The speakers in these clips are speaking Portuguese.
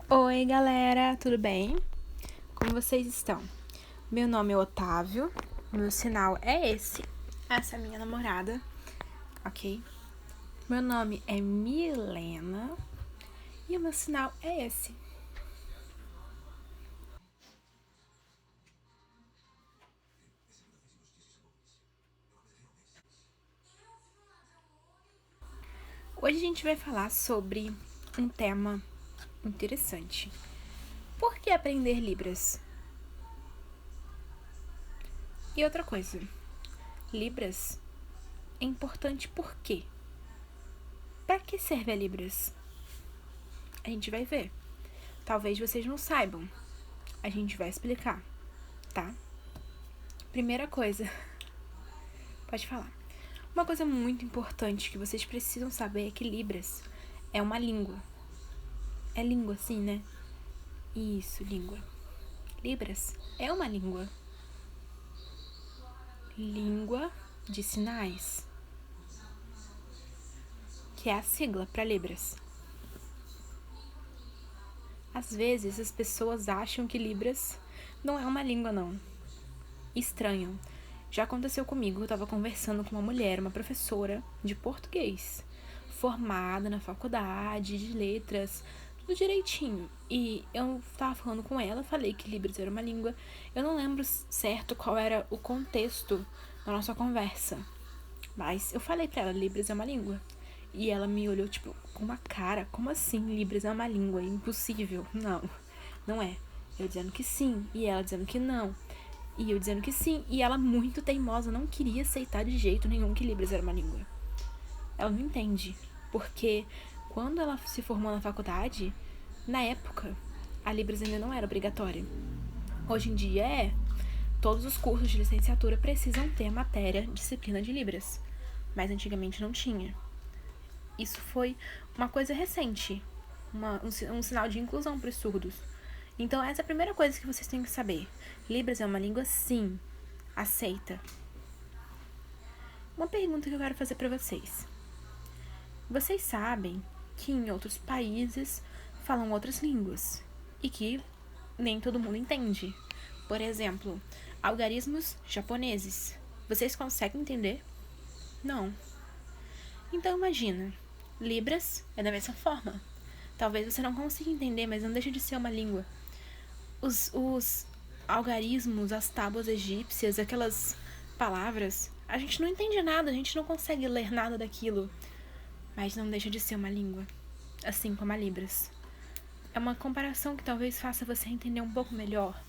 Oi, galera, tudo bem? Como vocês estão? Meu nome é Otávio, meu sinal é esse. Essa é a minha namorada, ok? Meu nome é Milena e o meu sinal é esse. Hoje a gente vai falar sobre um tema interessante. Por que aprender Libras? E outra coisa, Libras é importante por quê? Para que serve a Libras? A gente vai ver. Talvez vocês não saibam. A gente vai explicar, tá? Primeira coisa, pode falar. Uma coisa muito importante que vocês precisam saber é que Libras é uma língua. É língua, sim, né? Isso, língua. Libras é uma língua. Língua de sinais, que é a sigla para Libras. Às vezes as pessoas acham que Libras não é uma língua, não. Estranham. Já aconteceu comigo, eu estava conversando com uma mulher, uma professora de português, formada na faculdade de letras, tudo direitinho. E eu estava falando com ela, falei que Libras era uma língua. Eu não lembro certo qual era o contexto da nossa conversa, mas eu falei pra ela, Libras é uma língua. E ela me olhou, tipo, com uma cara, como assim Libras é uma língua? Impossível. Não, não é. Eu dizendo que sim, e ela dizendo que não. E eu dizendo que sim, e ela muito teimosa, não queria aceitar de jeito nenhum que Libras era uma língua. Ela não entende, porque quando ela se formou na faculdade, na época, a Libras ainda não era obrigatória. Hoje em dia é. Todos os cursos de licenciatura precisam ter a matéria, disciplina de Libras, mas antigamente não tinha. Isso foi uma coisa recente, um sinal de inclusão para os surdos. Então essa é a primeira coisa que vocês têm que saber. Libras é uma língua, sim, aceita. Uma pergunta que eu quero fazer para vocês. Vocês sabem que em outros países falam outras línguas e que nem todo mundo entende. Por exemplo, algarismos japoneses. Vocês conseguem entender? Não. Então imagina, Libras é da mesma forma. Talvez você não consiga entender, mas não deixa de ser uma língua. Os algarismos, as tábuas egípcias, aquelas palavras, a gente não entende nada, a gente não consegue ler nada daquilo. Mas não deixa de ser uma língua, assim como a Libras. É uma comparação que talvez faça você entender um pouco melhor.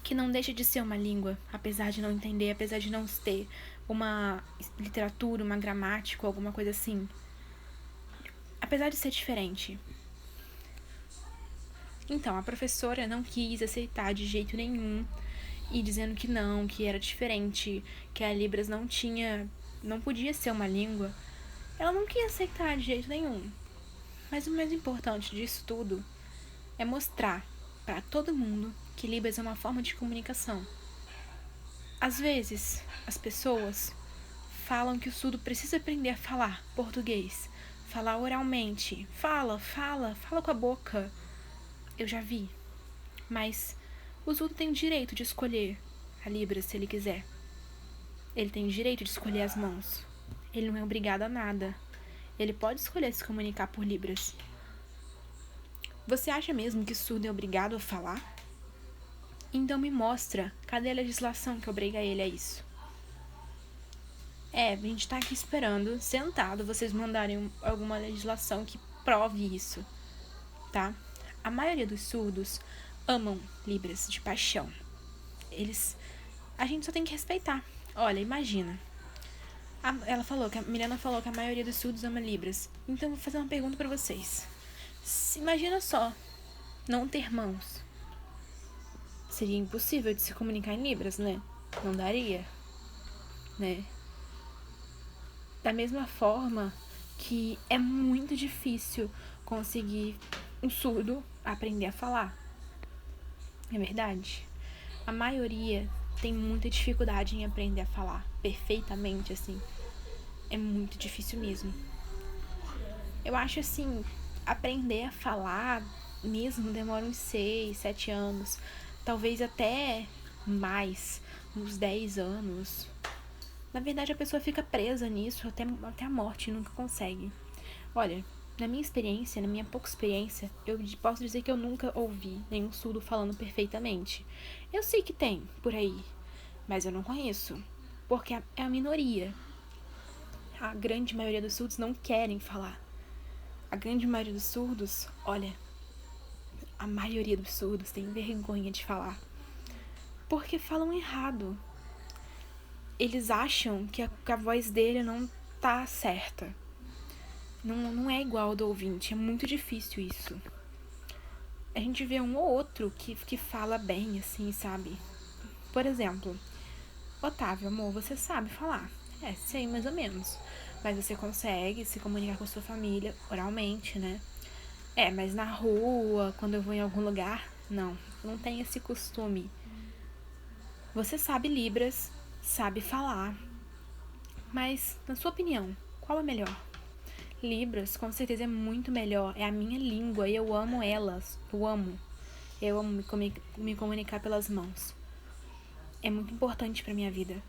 Que não deixa de ser uma língua, apesar de não entender, apesar de não ter uma literatura, uma gramática, alguma coisa assim. Apesar de ser diferente. Então, a professora não quis aceitar de jeito nenhum e dizendo que não, que era diferente, que a Libras não podia ser uma língua. Ela não quis aceitar de jeito nenhum. Mas o mais importante disso tudo é mostrar para todo mundo que Libras é uma forma de comunicação. Às vezes, as pessoas falam que o surdo precisa aprender a falar português, falar oralmente. Fala com a boca. Eu já vi. Mas o surdo tem o direito de escolher a Libras se ele quiser. Ele tem o direito de escolher as mãos. Ele não é obrigado a nada. Ele pode escolher se comunicar por Libras. Você acha mesmo que surdo é obrigado a falar? Então me mostra, cadê a legislação que obriga ele a isso? A gente tá aqui esperando, sentado, vocês mandarem alguma legislação que prove isso, tá? A maioria dos surdos amam Libras de paixão. A gente só tem que respeitar. Olha, imagina. A Milena falou que a maioria dos surdos ama Libras. Então eu vou fazer uma pergunta pra vocês. Imagina só, não ter mãos. Seria impossível de se comunicar em Libras, né? Não daria, né? Da mesma forma que é muito difícil conseguir um surdo aprender a falar. É verdade? A maioria tem muita dificuldade em aprender a falar perfeitamente, assim. É muito difícil mesmo. Eu acho, assim, aprender a falar mesmo demora uns 6, 7 anos, talvez até mais, uns 10 anos. Na verdade, a pessoa fica presa nisso até a morte e nunca consegue. Olha, na minha experiência, na minha pouca experiência, eu posso dizer que eu nunca ouvi nenhum surdo falando perfeitamente. Eu sei que tem por aí, mas eu não conheço, porque é a minoria. A grande maioria dos surdos não querem falar. A grande maioria dos surdos, olha, a maioria dos surdos tem vergonha de falar, porque falam errado. Eles acham que a voz dele não tá certa. Não é igual ao do ouvinte, é muito difícil isso. A gente vê um ou outro que fala bem, assim, sabe? Por exemplo, Otávio, amor, você sabe falar. Sei mais ou menos. Mas você consegue se comunicar com sua família oralmente, né? Mas na rua, quando eu vou em algum lugar, não tem esse costume. Você sabe Libras, sabe falar. Mas, na sua opinião, qual é melhor? Libras, com certeza, é muito melhor. É a minha língua e eu amo elas. Eu amo me comunicar pelas mãos. É muito importante pra minha vida.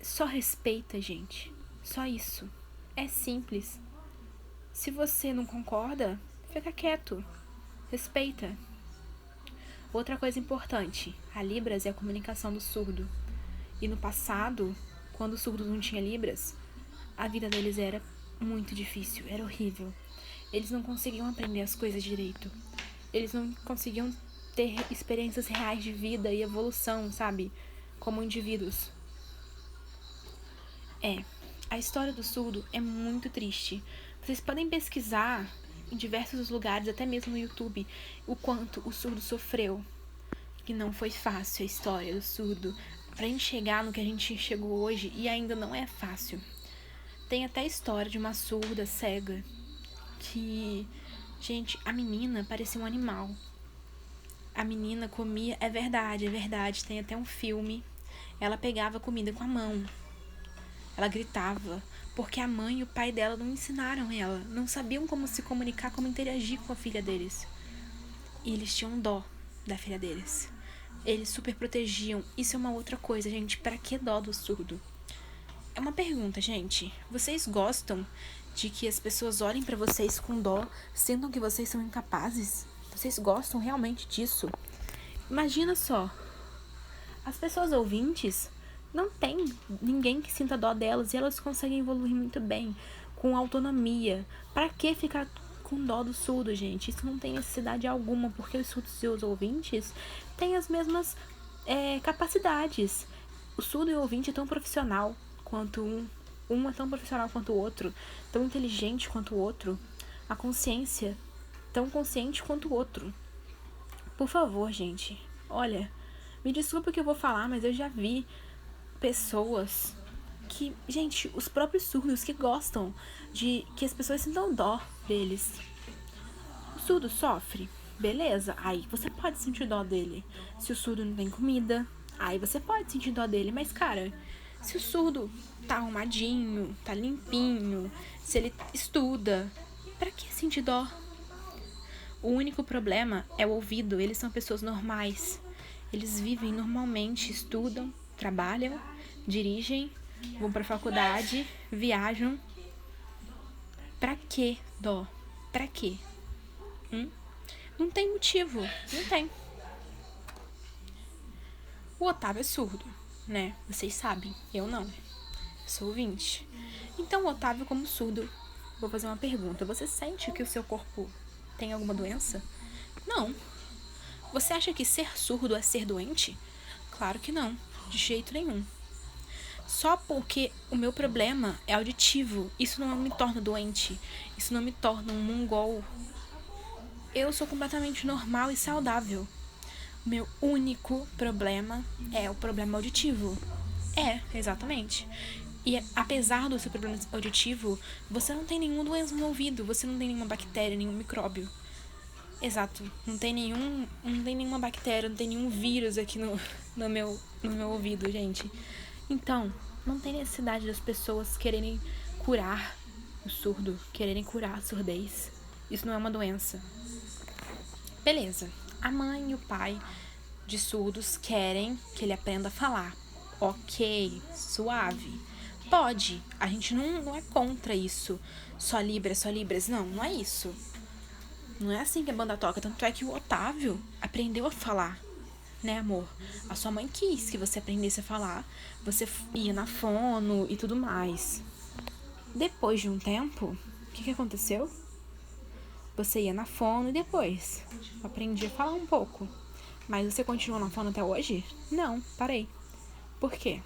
Só respeita, gente. Só isso. É simples. Se você não concorda, fica quieto. Respeita. Outra coisa importante. A Libras é a comunicação do surdo. E no passado, quando os surdos não tinham Libras, a vida deles era muito difícil, era horrível. Eles não conseguiam aprender as coisas direito. Eles não conseguiam ter experiências reais de vida e evolução, sabe? Como indivíduos. A história do surdo é muito triste. Vocês podem pesquisar em diversos lugares, até mesmo no YouTube, o quanto o surdo sofreu. Que não foi fácil a história do surdo pra gente chegar no que a gente chegou hoje, e ainda não é fácil. Tem até a história de uma surda cega que, gente, a menina parecia um animal. A menina comia, é verdade, tem até um filme. Ela pegava comida com a mão. Ela gritava, porque a mãe e o pai dela não ensinaram ela, não sabiam como se comunicar, como interagir com a filha deles. E eles tinham dó da filha deles. Eles super protegiam. Isso é uma outra coisa, gente. Pra que dó do surdo? É uma pergunta, gente. Vocês gostam de que as pessoas olhem pra vocês com dó, sintam que vocês são incapazes? Vocês gostam realmente disso? Imagina só. As pessoas ouvintes não tem ninguém que sinta dó delas e elas conseguem evoluir muito bem, com autonomia. Pra que ficar com dó do surdo, gente? Isso não tem necessidade alguma, porque os surdos e os ouvintes têm as mesmas capacidades. O surdo e o ouvinte é tão profissional quanto um é tão profissional quanto o outro, tão inteligente quanto o outro, a consciência tão consciente quanto o outro. Por favor, gente, olha, me desculpa o que eu vou falar, mas eu já vi pessoas que, gente, os próprios surdos que gostam de que as pessoas sintam dó deles. O surdo sofre, beleza, aí você pode sentir dó dele. Se o surdo não tem comida, aí você pode sentir dó dele, mas cara, se o surdo tá arrumadinho, tá limpinho, se ele estuda, pra que sentir dó? O único problema é o ouvido. Eles são pessoas normais. Eles vivem normalmente, estudam, trabalham, dirigem, vão pra faculdade, viajam. Pra que dó? Pra quê? Não tem motivo. Não tem. O Otávio é surdo, né? Vocês sabem. Eu não. Sou ouvinte. Então, o Otávio, como surdo, vou fazer uma pergunta. Você sente que o seu corpo tem alguma doença? Não. Você acha que ser surdo é ser doente? Claro que não. De jeito nenhum. Só porque o meu problema é auditivo, isso não me torna doente. Isso não me torna um mongol. Eu sou completamente normal e saudável. O meu único problema é o problema auditivo. Exatamente. E apesar do seu problema auditivo, você não tem nenhuma doença no ouvido, você não tem nenhuma bactéria, nenhum micróbio. Exato, não tem nenhuma bactéria, não tem nenhum vírus aqui no meu ouvido, gente. Então, não tem necessidade das pessoas quererem curar o surdo, quererem curar a surdez. Isso não é uma doença. Beleza. A mãe e o pai de surdos querem que ele aprenda a falar. Ok, suave. Pode. A gente não é contra isso. Só Libras. Não é isso. Não é assim que a banda toca. Tanto é que o Otávio aprendeu a falar. Né, amor? A sua mãe quis que você aprendesse a falar. Você ia na fono e tudo mais. Depois de um tempo, o que aconteceu? Você ia na fono e depois aprendi a falar um pouco. Mas você continua na fono até hoje? Não, parei. Por quê?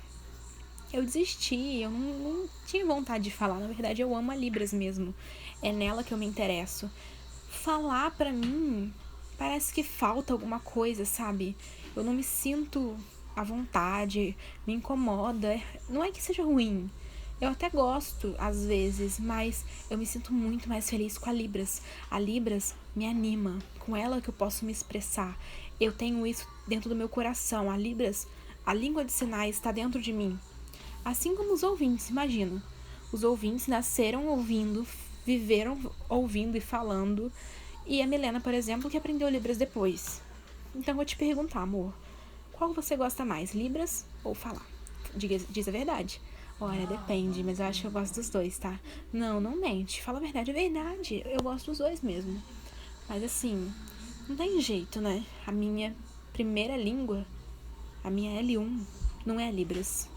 Eu desisti, eu não tinha vontade de falar. Na verdade, eu amo a Libras mesmo. É nela que eu me interesso. Falar pra mim parece que falta alguma coisa, sabe? Eu não me sinto à vontade, me incomoda. Não é que seja ruim. Eu até gosto, às vezes, mas eu me sinto muito mais feliz com a Libras. A Libras me anima, com ela que eu posso me expressar. Eu tenho isso dentro do meu coração. A Libras, a língua de sinais está dentro de mim. Assim como os ouvintes, imagina. Os ouvintes nasceram ouvindo, viveram ouvindo e falando. E a Milena, por exemplo, que aprendeu Libras depois. Então eu vou te perguntar, amor, qual você gosta mais, Libras ou falar? Diz a verdade. Olha, depende, mas eu acho que eu gosto dos dois, tá? Não mente. Fala a verdade, é verdade. Eu gosto dos dois mesmo. Mas assim, não tem jeito, né? A minha primeira língua, a minha L1, não é Libras,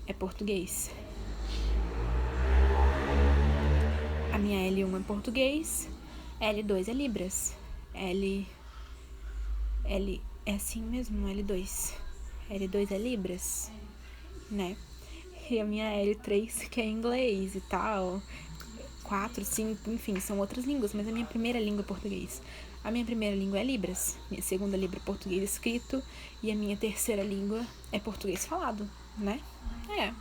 é português. A minha L1 é português, L2 é Libras. L é assim mesmo, L2. L2 é Libras, né? E a minha L3 que é inglês e tal. 4, 5, enfim, são outras línguas, mas a minha primeira língua é português. A minha primeira língua é Libras, minha segunda língua é português escrito e a minha terceira língua é português falado, né? É.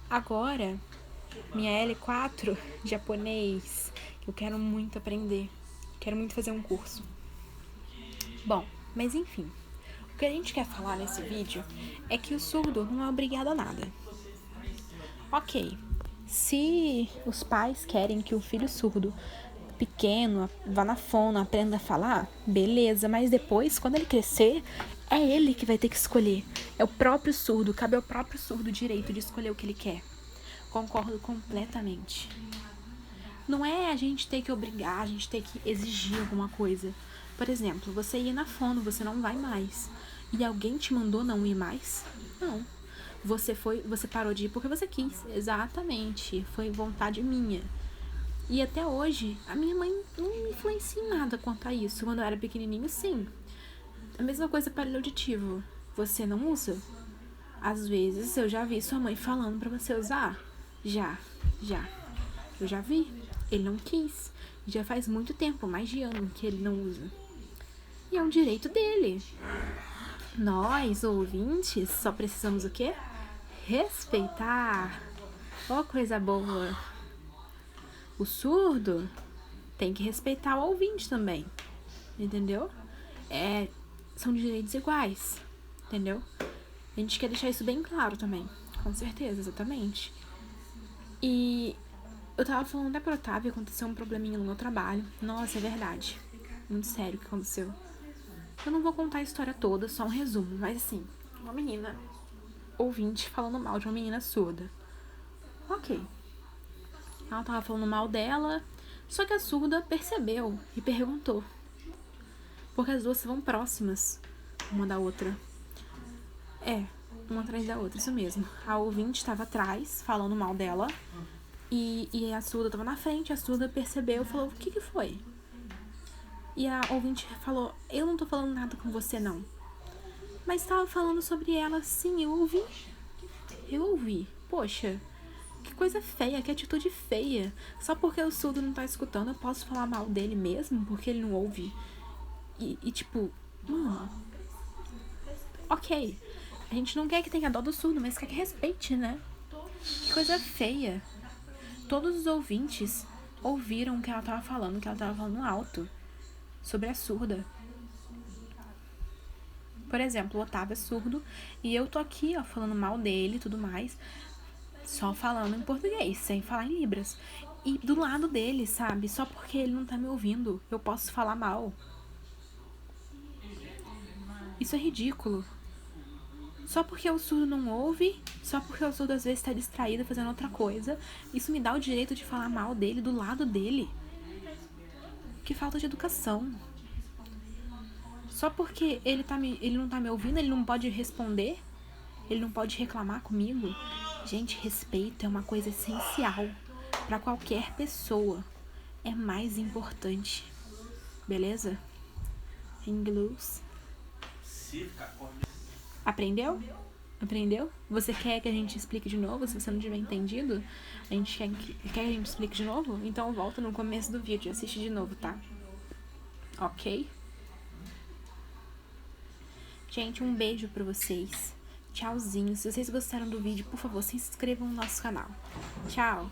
Agora, minha L4, japonês, que eu quero muito aprender. Quero muito fazer um curso. Bom, mas enfim. O que a gente quer falar nesse vídeo é que o surdo não é obrigado a nada. Ok, se os pais querem que o filho surdo pequeno vá na fono, aprenda a falar, beleza, mas depois, quando ele crescer, é ele que vai ter que escolher. É o próprio surdo, cabe ao próprio surdo o direito de escolher o que ele quer. Concordo completamente. Não é a gente ter que obrigar, a gente ter que exigir alguma coisa. Por exemplo, você ia na fono, você não vai mais. E alguém te mandou não ir mais? Não. Você parou de ir porque você quis. Exatamente. Foi vontade minha. E até hoje, a minha mãe não me influencia em nada quanto a isso. Quando eu era pequenininho, sim. A mesma coisa para o auditivo. Você não usa? Às vezes, eu já vi sua mãe falando para você usar. Já. Eu já vi. Ele não quis. Já faz muito tempo, mais de ano, que ele não usa. E é um direito dele. Nós, ouvintes, só precisamos o quê? Respeitar. Ó, coisa boa. O surdo tem que respeitar o ouvinte também. Entendeu? São direitos iguais. Entendeu? A gente quer deixar isso bem claro também. Com certeza, exatamente. E eu tava falando até pro Otávio, aconteceu um probleminha no meu trabalho. Nossa, é verdade. Muito sério o que aconteceu. Eu não vou contar a história toda, só um resumo. Mas assim, uma menina ouvinte falando mal de uma menina surda. Ok. Ela tava falando mal dela, só que a surda percebeu e perguntou. Porque as duas estavam próximas uma da outra. Uma atrás da outra, isso mesmo. A ouvinte estava atrás, falando mal dela, e a surda estava na frente. A surda percebeu e falou, o que foi? E a ouvinte falou, eu não tô falando nada com você, não. Mas tava falando sobre ela, sim, eu ouvi. Poxa, que coisa feia, que atitude feia. Só porque o surdo não tá escutando, eu posso falar mal dele mesmo, porque ele não ouve. E tipo, ok, a gente não quer que tenha dó do surdo, mas quer que respeite, né? Que coisa feia. Todos os ouvintes ouviram o que ela tava falando alto sobre a surda. Por exemplo, o Otávio é surdo e eu tô aqui, ó, falando mal dele e tudo mais, só falando em português, sem falar em Libras. E do lado dele, sabe? Só porque ele não tá me ouvindo, eu posso falar mal. Isso é ridículo. Só porque o surdo não ouve, só porque o surdo às vezes tá distraído fazendo outra coisa, isso me dá o direito de falar mal dele, do lado dele. Que falta de educação. Só porque ele não tá me ouvindo, ele não pode responder, ele não pode reclamar comigo. Gente, respeito é uma coisa essencial pra qualquer pessoa. É mais importante. Beleza? Inglês. Aprendeu? Aprendeu? Você quer que a gente explique de novo? Se você não tiver entendido, a gente quer que a gente explique de novo? Então volta no começo do vídeo e assiste de novo, tá? Ok? Gente, um beijo pra vocês. Tchauzinho. Se vocês gostaram do vídeo, por favor, se inscrevam no nosso canal. Tchau!